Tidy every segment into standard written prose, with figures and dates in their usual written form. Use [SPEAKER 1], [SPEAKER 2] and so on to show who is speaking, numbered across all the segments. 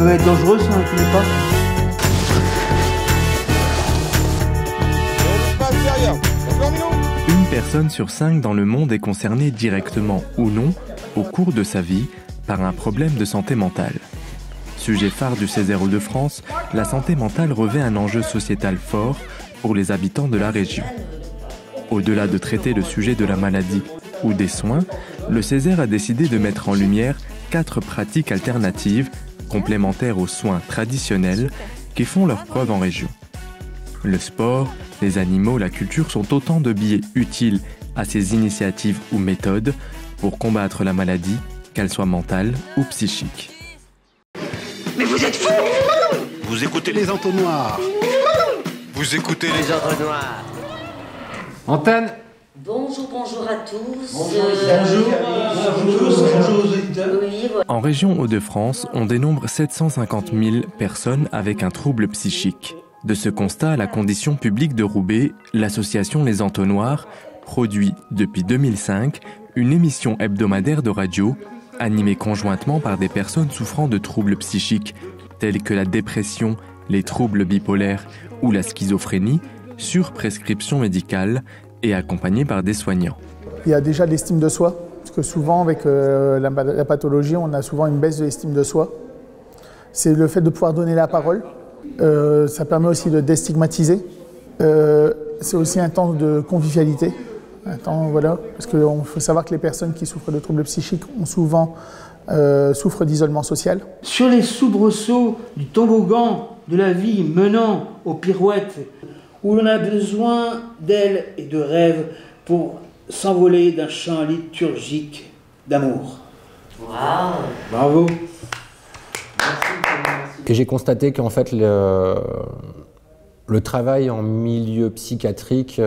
[SPEAKER 1] peut être dangereux si on ne le connaît pas.
[SPEAKER 2] Une personne sur 5 dans le monde est concernée directement ou non, au cours de sa vie, par un problème de santé mentale. Sujet phare du Césaire Hauts-de-France, la santé mentale revêt un enjeu sociétal fort pour les habitants de la région. Au-delà de traiter le sujet de la maladie ou des soins, le Césaire a décidé de mettre en lumière 4 pratiques alternatives, complémentaires aux soins traditionnels, qui font leur preuve en région. Le sport, les animaux, la culture sont autant de biais utiles à ces initiatives ou méthodes pour combattre la maladie, qu'elle soit mentale ou psychique.
[SPEAKER 3] Mais vous êtes fous!
[SPEAKER 4] Vous écoutez les entonnoirs. Vous écoutez les entonnoirs.
[SPEAKER 1] Antenne.
[SPEAKER 5] Bonjour à tous.
[SPEAKER 1] Bonjour aux auditeurs.
[SPEAKER 2] En région Hauts-de-France, on dénombre 750 000 personnes avec un trouble psychique. De ce constat, la condition publique de Roubaix, l'association Les Entonnoirs, produit depuis 2005 une émission hebdomadaire de radio animée conjointement par des personnes souffrant de troubles psychiques tels que la dépression, les troubles bipolaires ou la schizophrénie, sur prescription médicale et accompagnée par des soignants.
[SPEAKER 6] Il y a déjà l'estime de soi, parce que souvent avec la pathologie, on a souvent une baisse de l'estime de soi. C'est le fait de pouvoir donner la parole. Ça permet aussi de déstigmatiser. C'est aussi un temps de convivialité. Voilà, parce qu'il faut savoir que les personnes qui souffrent de troubles psychiques souffrent d'isolement social.
[SPEAKER 1] Sur les soubresauts du toboggan de la vie menant aux pirouettes, où l'on a besoin d'ailes et de rêves pour s'envoler d'un chant liturgique d'amour.
[SPEAKER 5] Wow.
[SPEAKER 1] Bravo.
[SPEAKER 7] Et j'ai constaté qu'en fait le travail en milieu psychiatrique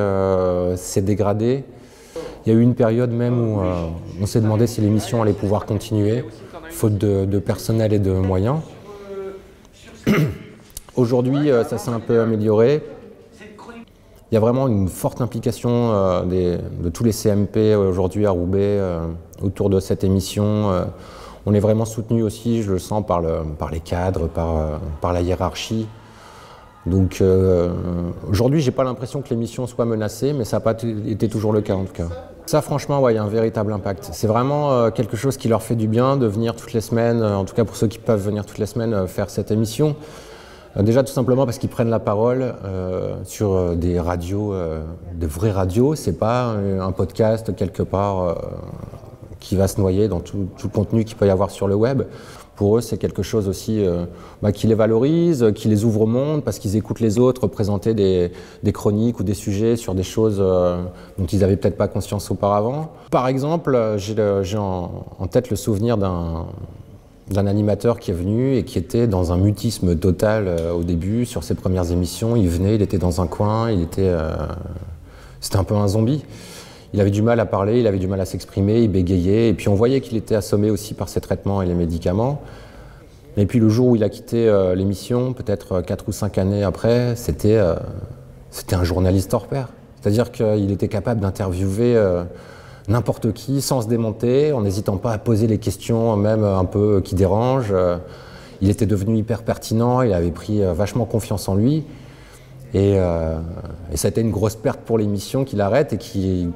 [SPEAKER 7] s'est dégradé. Il y a eu une période même où on s'est demandé si l'émission allait pouvoir continuer, faute de personnel et de moyens. Aujourd'hui, ça s'est un peu amélioré. Il y a vraiment une forte implication de tous les CMP aujourd'hui à Roubaix autour de cette émission. On est vraiment soutenu aussi, je le sens, par les cadres, par la hiérarchie. Donc aujourd'hui, j'ai pas l'impression que l'émission soit menacée, mais ça n'a pas été toujours le cas en tout cas. Ça, franchement, ouais, il y a un véritable impact. C'est vraiment quelque chose qui leur fait du bien de venir toutes les semaines, en tout cas pour ceux qui peuvent venir toutes les semaines faire cette émission. Déjà tout simplement parce qu'ils prennent la parole sur des radios, de vraies radios. C'est pas un podcast quelque part qui va se noyer dans tout le contenu qu'il peut y avoir sur le web. Pour eux, c'est quelque chose aussi qui les valorise, qui les ouvre au monde, parce qu'ils écoutent les autres présenter des chroniques ou des sujets sur des choses dont ils n'avaient peut-être pas conscience auparavant. Par exemple, j'ai en tête le souvenir d'un animateur qui est venu et qui était dans un mutisme total au début, sur ses premières émissions. Il venait, il était dans un coin, c'était un peu un zombie. Il avait du mal à parler, il avait du mal à s'exprimer, il bégayait, et puis on voyait qu'il était assommé aussi par ses traitements et les médicaments. Et puis le jour où il a quitté l'émission, peut-être 4 ou 5 années après, c'était un journaliste hors pair. C'est-à-dire qu'il était capable d'interviewer n'importe qui sans se démonter, en n'hésitant pas à poser les questions même un peu qui dérangent. Il était devenu hyper pertinent, il avait pris vachement confiance en lui. Et ça a été une grosse perte pour l'émission qu'il arrête et qu'il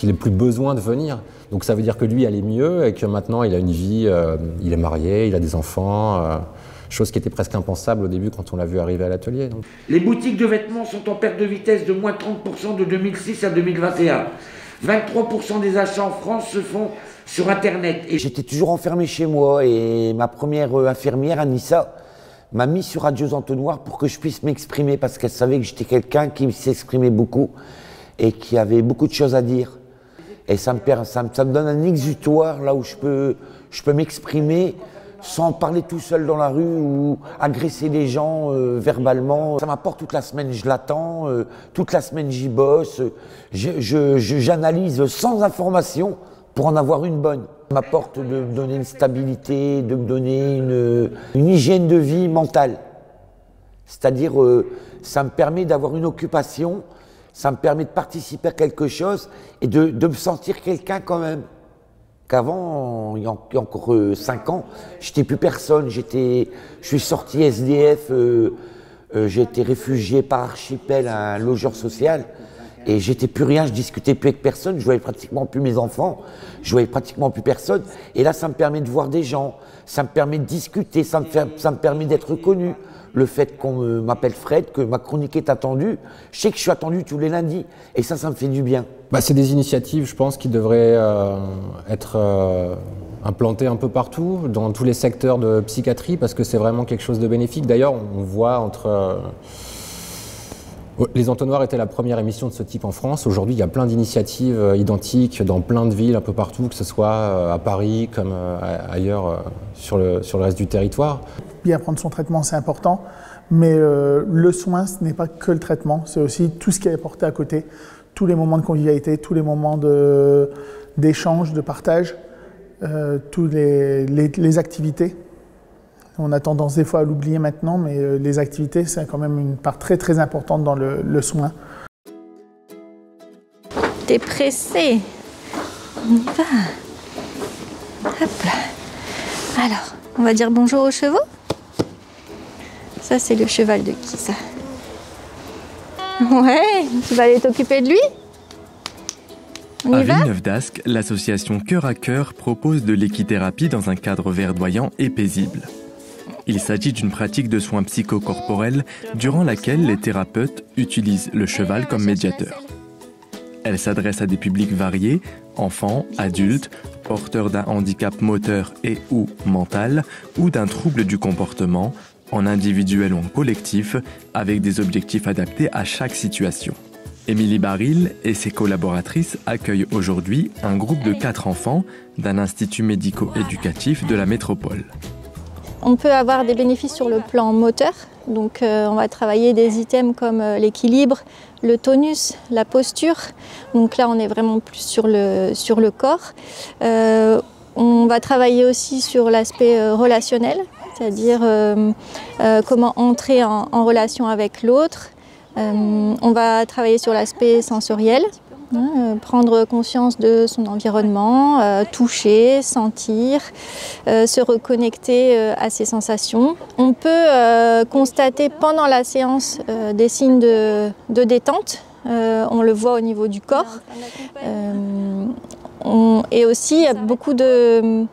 [SPEAKER 7] n'ait plus besoin de venir. Donc ça veut dire que lui allait mieux et que maintenant il a une vie, il est marié, il a des enfants, chose qui était presque impensable au début quand on l'a vu arriver à l'atelier.
[SPEAKER 8] Les boutiques de vêtements sont en perte de vitesse de moins 30% de 2006 à 2021. 23% des achats en France se font sur Internet.
[SPEAKER 3] Et j'étais toujours enfermé chez moi et ma première infirmière, Anissa, m'a mis sur Radio Entonnoir pour que je puisse m'exprimer parce qu'elle savait que j'étais quelqu'un qui s'exprimait beaucoup et qui avait beaucoup de choses à dire. Et ça me donne un exutoire là où je peux m'exprimer sans parler tout seul dans la rue ou agresser les gens verbalement. Ça m'apporte toute la semaine, je l'attends, toute la semaine j'y bosse, j'analyse sans information pour en avoir une bonne. Ça m'apporte de me donner une stabilité, de me donner une hygiène de vie mentale. C'est-à-dire, ça me permet d'avoir une occupation, ça me permet de participer à quelque chose et de me sentir quelqu'un quand même. Qu'avant, il y a encore 5 ans, j'étais plus personne. Je suis sorti SDF, j'ai été réfugié par archipel à un logeur social. Et j'étais plus rien, je discutais plus avec personne, je voyais pratiquement plus mes enfants, je voyais pratiquement plus personne. Et là, ça me permet de voir des gens, ça me permet de discuter, ça me permet d'être reconnu. Le fait qu'on m'appelle Fred, que ma chronique est attendue, je sais que je suis attendu tous les lundis. Et ça me fait du bien.
[SPEAKER 7] C'est des initiatives, je pense, qui devraient être implantées un peu partout, dans tous les secteurs de psychiatrie, parce que c'est vraiment quelque chose de bénéfique. D'ailleurs, on voit entre... Les Entonnoirs étaient la première émission de ce type en France. Aujourd'hui, il y a plein d'initiatives identiques dans plein de villes, un peu partout, que ce soit à Paris comme ailleurs sur le reste du territoire.
[SPEAKER 6] Bien prendre son traitement, c'est important, mais le soin, ce n'est pas que le traitement, c'est aussi tout ce qui est apporté à côté, tous les moments de convivialité, tous les moments d'échange, de partage, toutes les activités. On a tendance des fois à l'oublier maintenant, mais les activités, c'est quand même une part très très importante dans le soin.
[SPEAKER 9] T'es pressé. On y va. Hop là. Alors, on va dire bonjour aux chevaux. Ça, c'est le cheval de qui, ça? Ouais, tu vas aller t'occuper de lui? On y va?
[SPEAKER 2] À Villeneuve-d'Ascq, l'association Cœur à Cœur propose de l'équithérapie dans un cadre verdoyant et paisible. Il s'agit d'une pratique de soins psychocorporels durant laquelle les thérapeutes utilisent le cheval comme médiateur. Elle s'adresse à des publics variés, enfants, adultes, porteurs d'un handicap moteur et ou mental ou d'un trouble du comportement, en individuel ou en collectif, avec des objectifs adaptés à chaque situation. Émilie Baril et ses collaboratrices accueillent aujourd'hui un groupe de 4 enfants d'un institut médico-éducatif de la métropole.
[SPEAKER 9] On peut avoir des bénéfices sur le plan moteur, donc on va travailler des items comme l'équilibre, le tonus, la posture. Donc là, on est vraiment plus sur le corps. On va travailler aussi sur l'aspect relationnel, c'est-à-dire comment entrer en relation avec l'autre. On va travailler sur l'aspect sensoriel. Prendre conscience de son environnement, toucher, sentir, se reconnecter à ses sensations. On peut constater pendant la séance des signes de détente. On le voit au niveau du corps. Et aussi, beaucoup de...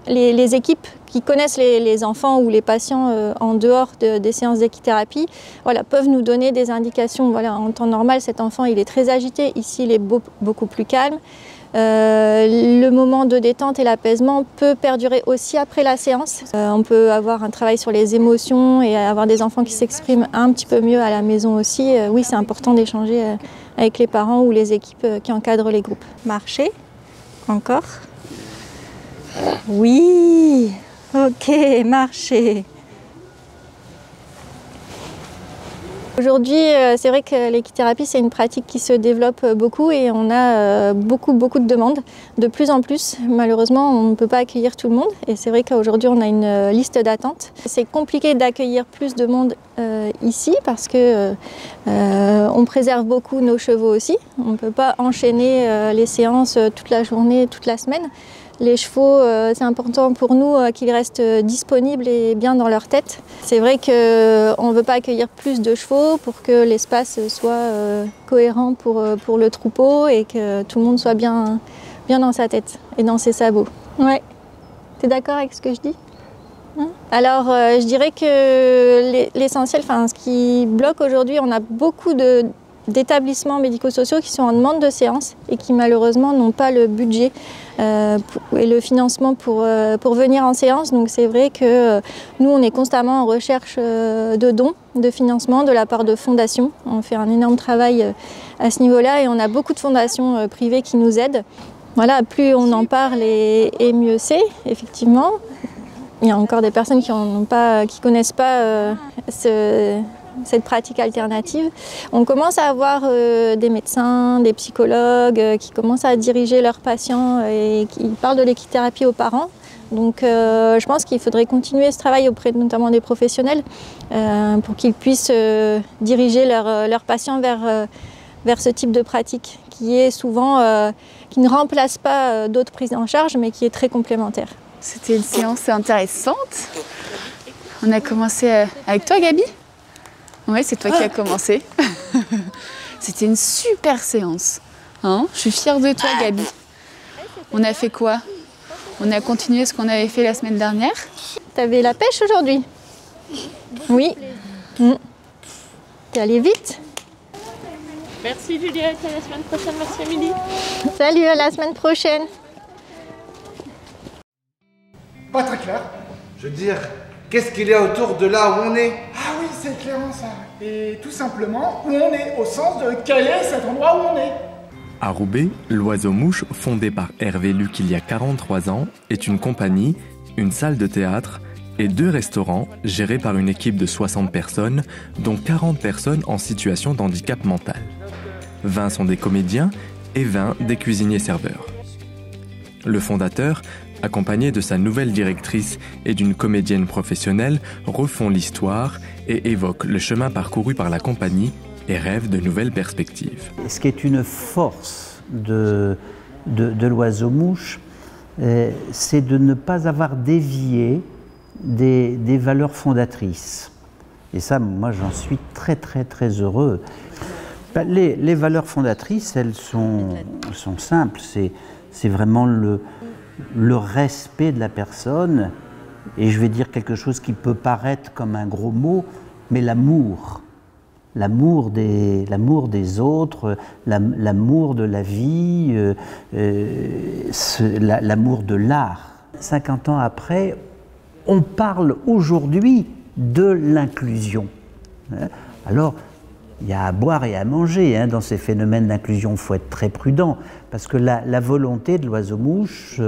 [SPEAKER 9] Les équipes qui connaissent les enfants ou les patients en dehors des séances d'équithérapie, peuvent nous donner des indications. En temps normal, cet enfant il est très agité, ici il est beaucoup plus calme. Le moment de détente et l'apaisement peut perdurer aussi après la séance. On peut avoir un travail sur les émotions et avoir des enfants qui s'expriment un petit peu mieux à la maison aussi. Oui, c'est important d'échanger avec les parents ou les équipes qui encadrent les groupes. Marcher, encore. Oui, ok, marcher. Aujourd'hui, c'est vrai que l'équithérapie, c'est une pratique qui se développe beaucoup et on a beaucoup de demandes. De plus en plus, malheureusement, on ne peut pas accueillir tout le monde. Et c'est vrai qu'aujourd'hui, on a une liste d'attente. C'est compliqué d'accueillir plus de monde ici parce que on préserve beaucoup nos chevaux aussi. On ne peut pas enchaîner les séances toute la journée, toute la semaine. Les chevaux, c'est important pour nous qu'ils restent disponibles et bien dans leur tête. C'est vrai qu'on ne veut pas accueillir plus de chevaux pour que l'espace soit cohérent pour le troupeau et que tout le monde soit bien dans sa tête et dans ses sabots. Ouais. T'es d'accord avec ce que je dis ? Alors, je dirais que l'essentiel, ce qui bloque aujourd'hui, on a beaucoup d'établissements médico-sociaux qui sont en demande de séances et qui malheureusement n'ont pas le budget et le financement pour venir en séance. Donc c'est vrai que nous, on est constamment en recherche de dons, de financement de la part de fondations. On fait un énorme travail à ce niveau-là et on a beaucoup de fondations privées qui nous aident. Voilà, plus on en parle et mieux c'est, effectivement. Il y a encore des personnes qui ne connaissent pas cette pratique alternative. On commence à avoir des médecins, des psychologues qui commencent à diriger leurs patients et qui parlent de l'équithérapie aux parents. Donc je pense qu'il faudrait continuer ce travail auprès notamment des professionnels pour qu'ils puissent diriger leurs patients vers vers ce type de pratique qui est souvent, qui ne remplace pas d'autres prises en charge, mais qui est très complémentaire.
[SPEAKER 10] C'était une séance intéressante. On a commencé avec toi, Gabi? Oui, c'est toi qui as commencé. C'était une super séance. Hein, je suis fière de toi, Gabi. On a fait quoi? On a continué ce qu'on avait fait la semaine dernière.
[SPEAKER 9] T'avais la pêche aujourd'hui? Oui. T'es allée vite?
[SPEAKER 11] Merci Juliette, à la semaine prochaine, merci Émilie.
[SPEAKER 9] Salut, à la semaine prochaine.
[SPEAKER 12] Pas très clair.
[SPEAKER 13] Je veux dire, qu'est-ce qu'il y a autour de là où on est?
[SPEAKER 12] Ah oui, c'est clairement ça. Et tout simplement, où on est, au sens de quel est cet endroit où on est.
[SPEAKER 2] À Roubaix, l'Oiseau-Mouche, fondé par Hervé Luc il y a 43 ans, est une compagnie, une salle de théâtre et 2 restaurants gérés par une équipe de 60 personnes, dont 40 personnes en situation de handicap mental. 20 sont des comédiens et 20 des cuisiniers-serveurs. Le fondateur, accompagné de sa nouvelle directrice et d'une comédienne professionnelle, refont l'histoire et évoque le chemin parcouru par la compagnie et rêve de nouvelles perspectives.
[SPEAKER 14] Ce qui est une force de l'Oiseau-Mouche, c'est de ne pas avoir dévié des valeurs fondatrices. Et ça, moi, j'en suis très, très, très heureux. Les valeurs fondatrices, elles sont simples. C'est vraiment le respect de la personne. Et je vais dire quelque chose qui peut paraître comme un gros mot, mais l'amour. L'amour des autres, l'amour de la vie, l'amour de l'art. 50 ans après, on parle aujourd'hui de l'inclusion. Alors, il y a à boire et à manger dans ces phénomènes d'inclusion. Il faut être très prudent, parce que la volonté de l'Oiseau-Mouche,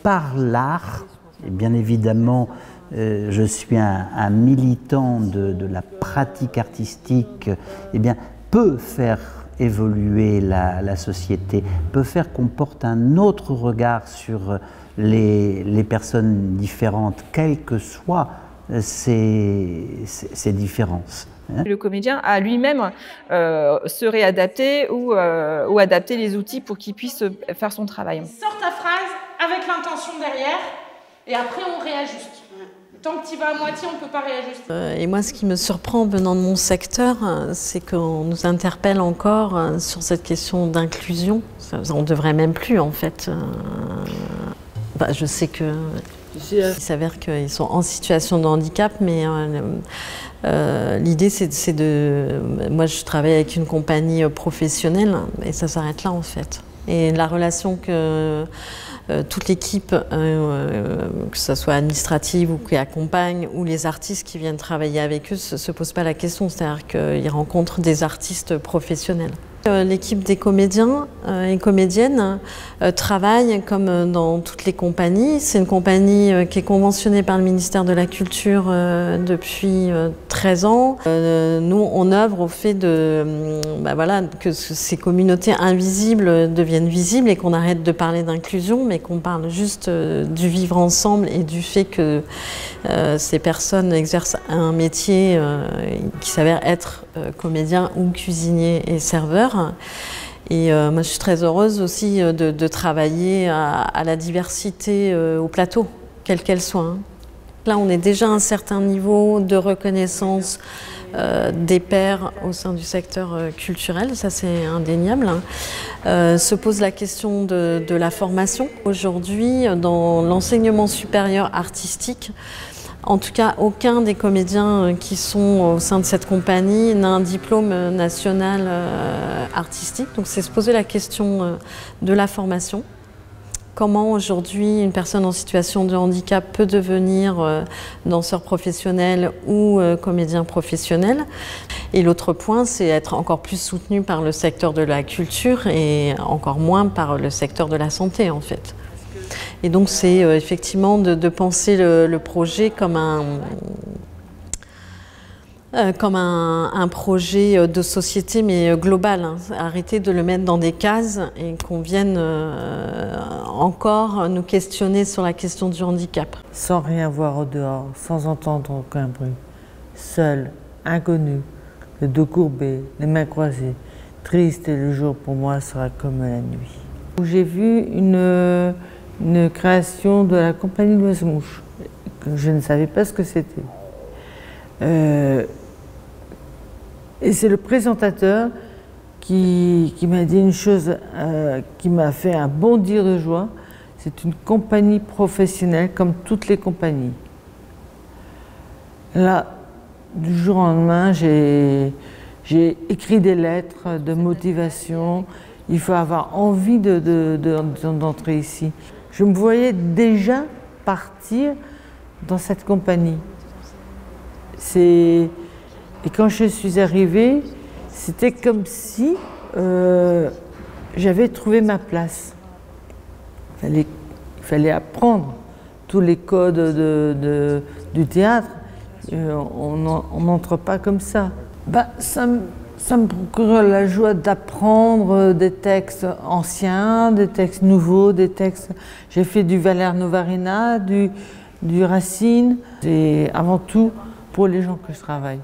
[SPEAKER 14] par l'art, et bien évidemment, je suis un militant de la pratique artistique, eh bien, peut faire évoluer la société, peut faire qu'on porte un autre regard sur les personnes différentes, quelles que soient ces différences.
[SPEAKER 15] Le comédien a lui-même se réadapter ou adapter les outils pour qu'il puisse faire son travail.
[SPEAKER 11] Sors ta phrase avec l'intention derrière et après on réajuste. Tant que tu vas à moitié, on ne peut pas réajuster.
[SPEAKER 16] Et moi, ce qui me surprend venant de mon secteur, c'est qu'on nous interpelle encore sur cette question d'inclusion. On ne devrait même plus, en fait. Je sais que il s'avère qu'ils sont en situation de handicap, mais l'idée, c'est de... Moi, je travaille avec une compagnie professionnelle, et ça s'arrête là, en fait. Et la relation que toute l'équipe, que ce soit administrative ou qui accompagne, ou les artistes qui viennent travailler avec eux, ne se posent pas la question. C'est-à-dire qu'ils rencontrent des artistes professionnels. L'équipe des comédiens et comédiennes travaille comme dans toutes les compagnies. C'est une compagnie qui est conventionnée par le ministère de la Culture depuis 13 ans. Nous, on œuvre au fait que ces communautés invisibles deviennent visibles et qu'on arrête de parler d'inclusion, mais qu'on parle juste du vivre ensemble et du fait que ces personnes exercent un métier qui s'avère être comédien ou cuisinier et serveur. Et moi, je suis très heureuse aussi de travailler à la diversité au plateau, quelle qu'elle soit. Là, on est déjà à un certain niveau de reconnaissance des pairs au sein du secteur culturel, ça c'est indéniable. Se pose la question de la formation. Aujourd'hui, dans l'enseignement supérieur artistique, en tout cas, aucun des comédiens qui sont au sein de cette compagnie n'a un diplôme national artistique. Donc c'est se poser la question de la formation. Comment aujourd'hui une personne en situation de handicap peut devenir danseur professionnel ou comédien professionnel. Et l'autre point, c'est être encore plus soutenu par le secteur de la culture et encore moins par le secteur de la santé en fait. Et donc c'est effectivement de penser le projet comme un projet de société, mais global. Arrêter de le mettre dans des cases et qu'on vienne encore nous questionner sur la question du handicap.
[SPEAKER 17] Sans rien voir au dehors, sans entendre aucun bruit, seul, inconnu, le dos courbé, les mains croisées, triste et le jour pour moi sera comme la nuit. J'ai vu une création de la compagnie L'Oise-Mouche. Je ne savais pas ce que c'était. Et c'est le présentateur qui m'a dit une chose qui m'a fait un bondir de joie. C'est une compagnie professionnelle comme toutes les compagnies. Là, du jour au lendemain, j'ai écrit des lettres de motivation. Il faut avoir envie d'entrer ici. Je me voyais déjà partir dans cette compagnie. Et quand je suis arrivée, c'était comme si j'avais trouvé ma place. Il fallait apprendre tous les codes du théâtre. On n'entre pas comme ça. Ça me procure la joie d'apprendre des textes anciens, des textes nouveaux, des textes... J'ai fait du Valère Novarina, du Racine. C'est avant tout pour les gens que je travaille.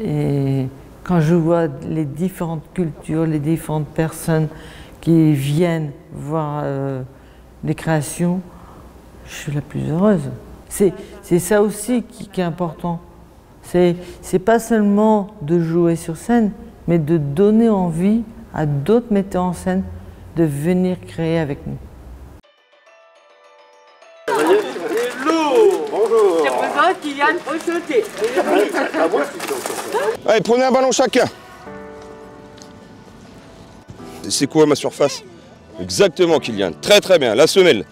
[SPEAKER 17] Et quand je vois les différentes cultures, les différentes personnes qui viennent voir les créations, je suis la plus heureuse. C'est ça aussi qui est important. C'est pas seulement de jouer sur scène, mais de donner envie à d'autres metteurs en scène de venir créer avec nous.
[SPEAKER 18] Bonjour. Je présente Kylian Enchanté.
[SPEAKER 19] Allez, prenez un ballon chacun. C'est quoi ma surface? Exactement, Kylian. Très très bien, la semelle.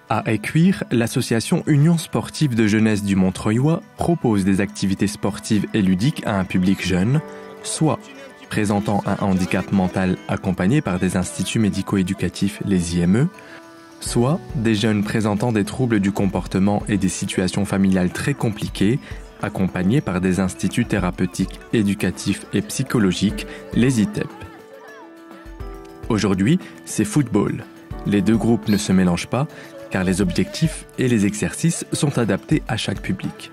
[SPEAKER 2] À Écuire, l'association Union sportive de jeunesse du Montreuilois propose des activités sportives et ludiques à un public jeune, soit présentant un handicap mental accompagné par des instituts médico-éducatifs, les IME, soit des jeunes présentant des troubles du comportement et des situations familiales très compliquées, accompagnés par des instituts thérapeutiques, éducatifs et psychologiques, les ITEP. Aujourd'hui, c'est football. Les deux groupes ne se mélangent pas, car les objectifs et les exercices sont adaptés à chaque public.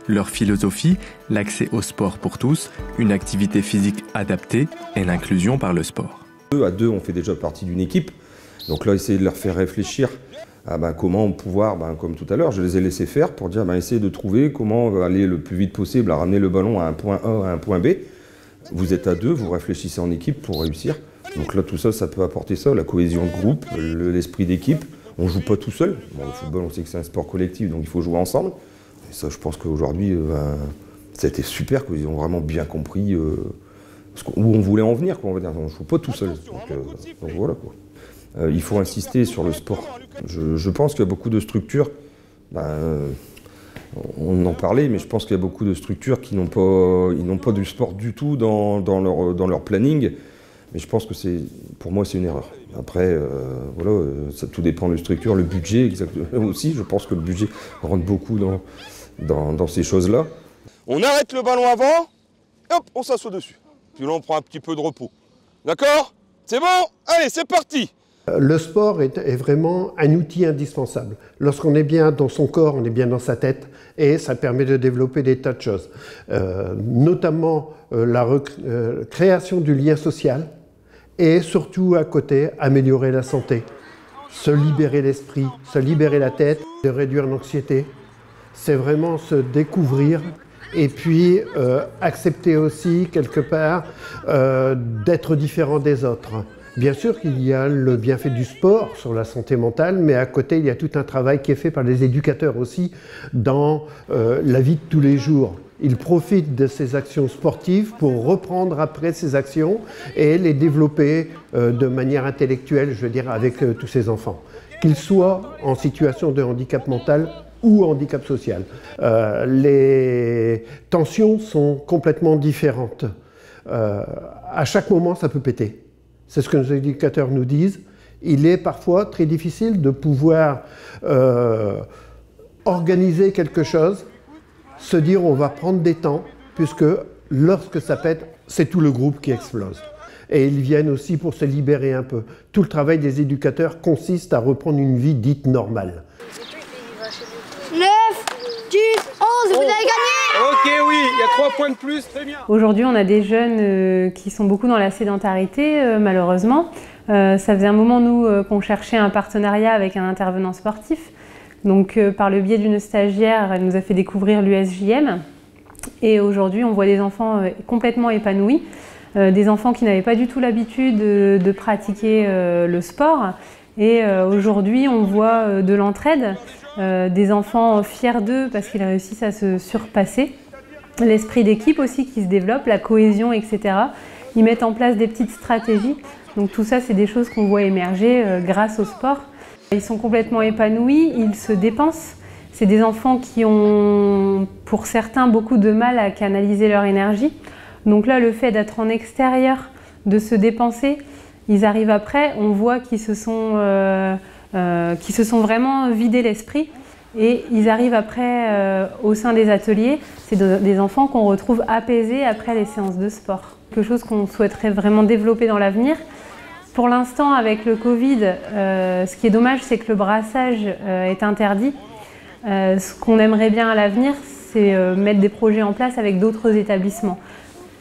[SPEAKER 2] Leur philosophie, l'accès au sport pour tous, une activité physique adaptée et l'inclusion par le sport.
[SPEAKER 19] À deux, on fait déjà partie d'une équipe. Donc là, essayer de leur faire réfléchir à comment pouvoir, comme tout à l'heure, je les ai laissés faire pour dire, essayer de trouver comment aller le plus vite possible à ramener le ballon à un point A, à un point B. Vous êtes à deux, vous réfléchissez en équipe pour réussir. Donc là, tout ça, ça peut apporter ça, la cohésion de groupe, l'esprit d'équipe. On ne joue pas tout seul. Bon, le football, on sait que c'est un sport collectif, donc il faut jouer ensemble. Et ça, je pense qu'aujourd'hui, ça a été super, qu'ils ont vraiment bien compris où on voulait en venir, on va dire. On ne joue pas tout seul. Donc voilà, quoi. Il faut insister sur le sport. Je pense qu'il y a beaucoup de structures, on en parlait, mais je pense qu'il y a beaucoup de structures qui n'ont pas du sport du tout dans leur planning. Mais je pense que pour moi, c'est une erreur. Après, voilà, ça tout dépend de la structure, le budget exactement aussi. Je pense que le budget rentre beaucoup dans ces choses-là. On arrête le ballon avant, et hop, on s'assoit dessus. Puis là, on prend un petit peu de repos. D'accord? C'est bon? Allez, c'est parti!
[SPEAKER 20] Le sport est vraiment un outil indispensable. Lorsqu'on est bien dans son corps, on est bien dans sa tête, et ça permet de développer des tas de choses. Notamment la création du lien social, et surtout à côté, améliorer la santé, se libérer l'esprit, se libérer la tête, de réduire l'anxiété. C'est vraiment se découvrir et puis accepter aussi quelque part d'être différent des autres. Bien sûr qu'il y a le bienfait du sport sur la santé mentale, mais à côté, il y a tout un travail qui est fait par les éducateurs aussi dans la vie de tous les jours. Ils profitent de ces actions sportives pour reprendre après ces actions et les développer de manière intellectuelle, je veux dire, avec tous ces enfants. Qu'ils soient en situation de handicap mental ou handicap social. Les tensions sont complètement différentes. À chaque moment, ça peut péter. C'est ce que nos éducateurs nous disent. Il est parfois très difficile de pouvoir organiser quelque chose, se dire on va prendre des temps, puisque lorsque ça pète, c'est tout le groupe qui explose. Et ils viennent aussi pour se libérer un peu. Tout le travail des éducateurs consiste à reprendre une vie dite normale.
[SPEAKER 18] 9, 10, 11, vous avez gagné!
[SPEAKER 19] Ok, oui.
[SPEAKER 13] il y a 3 points de plus, très bien.
[SPEAKER 21] Aujourd'hui, on a des jeunes qui sont beaucoup dans la sédentarité, malheureusement. Ça faisait un moment, nous, qu'on cherchait un partenariat avec un intervenant sportif. Donc, par le biais d'une stagiaire, elle nous a fait découvrir l'USJM. Et aujourd'hui, on voit des enfants complètement épanouis, des enfants qui n'avaient pas du tout l'habitude de pratiquer le sport. Et aujourd'hui, on voit de l'entraide, des enfants fiers d'eux parce qu'ils réussissent à se surpasser. L'esprit d'équipe aussi qui se développe, la cohésion, etc. Ils mettent en place des petites stratégies. Donc tout ça, c'est des choses qu'on voit émerger grâce au sport. Ils sont complètement épanouis, ils se dépensent. C'est des enfants qui ont, pour certains, beaucoup de mal à canaliser leur énergie. Donc là, le fait d'être en extérieur, de se dépenser, ils arrivent après, on voit qu'ils se sont vraiment vidés l'esprit. Et ils arrivent après au sein des ateliers. C'est des enfants qu'on retrouve apaisés après les séances de sport. Quelque chose qu'on souhaiterait vraiment développer dans l'avenir. Pour l'instant, avec le Covid, ce qui est dommage, c'est que le brassage est interdit. Ce qu'on aimerait bien à l'avenir, c'est mettre des projets en place avec d'autres établissements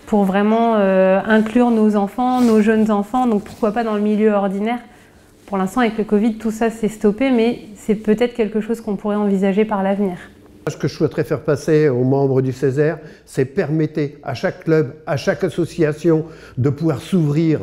[SPEAKER 21] pour vraiment inclure nos enfants, nos jeunes enfants, donc pourquoi pas dans le milieu ordinaire. Pour l'instant, avec le Covid, tout ça s'est stoppé, mais c'est peut-être quelque chose qu'on pourrait envisager par l'avenir.
[SPEAKER 20] Ce que je souhaiterais faire passer aux membres du Césaire, c'est permettre à chaque club, à chaque association de pouvoir s'ouvrir,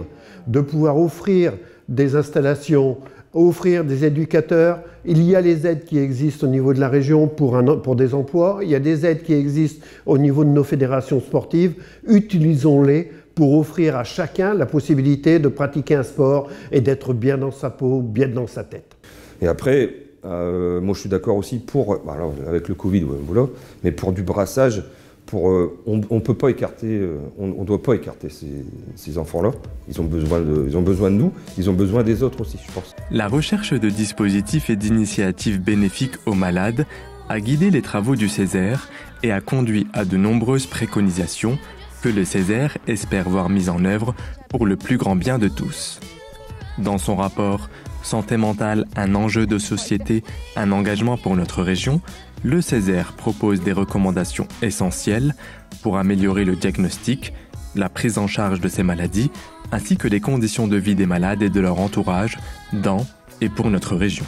[SPEAKER 20] de pouvoir offrir des installations, offrir des éducateurs. Il y a les aides qui existent au niveau de la région pour des emplois, il y a des aides qui existent au niveau de nos fédérations sportives. Utilisons-les pour offrir à chacun la possibilité de pratiquer un sport et d'être bien dans sa peau, bien dans sa tête.
[SPEAKER 19] Et après, moi je suis d'accord aussi pour, alors avec le Covid, voilà, mais pour du brassage, on peut pas écarter, on doit pas écarter ces enfants-là. Ils ont besoin de nous, ils ont besoin des autres aussi, je pense.
[SPEAKER 2] La recherche de dispositifs et d'initiatives bénéfiques aux malades a guidé les travaux du Césaire et a conduit à de nombreuses préconisations que le Césaire espère voir mises en œuvre pour le plus grand bien de tous. Dans son rapport « Santé mentale, un enjeu de société, un engagement pour notre région », le Césaire propose des recommandations essentielles pour améliorer le diagnostic, la prise en charge de ces maladies, ainsi que les conditions de vie des malades et de leur entourage dans et pour notre région.